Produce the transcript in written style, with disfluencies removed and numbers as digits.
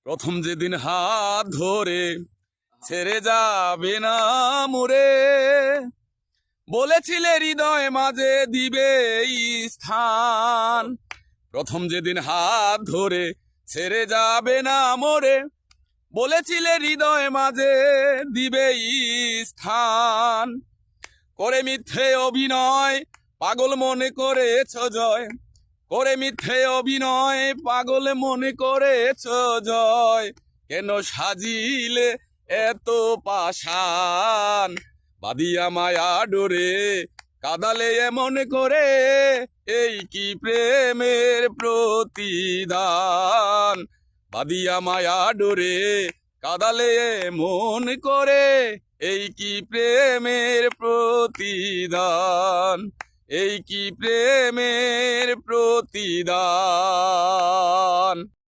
প্রথম যেদিন হাত ধরে ছেড়ে যাবে না মোরে, বলেছিলে হৃদয় মাঝে দিবে স্থান। প্রথম যেদিন হাত ধরে ছেড়ে যাবে না মোরে, বলেছিলে হৃদয় মাঝে দিবে স্থান। করে মিথ্যে অভিনয় পাগল মনে করেছ জয়, করে মিথ্যে অভিনয় পাগল মনে করেছ জয়। কেন সাজিলে এত পাষাণ, বাদিয়া মায়া ডোরে কাদালে এমন করে, এই কি প্রেমের প্রতিদান। বাদিয়া মায়া ডোরে কাদালে এমন করে, এই কি প্রেমের প্রতিদান, এই কি প্রেমের প্রতিদান।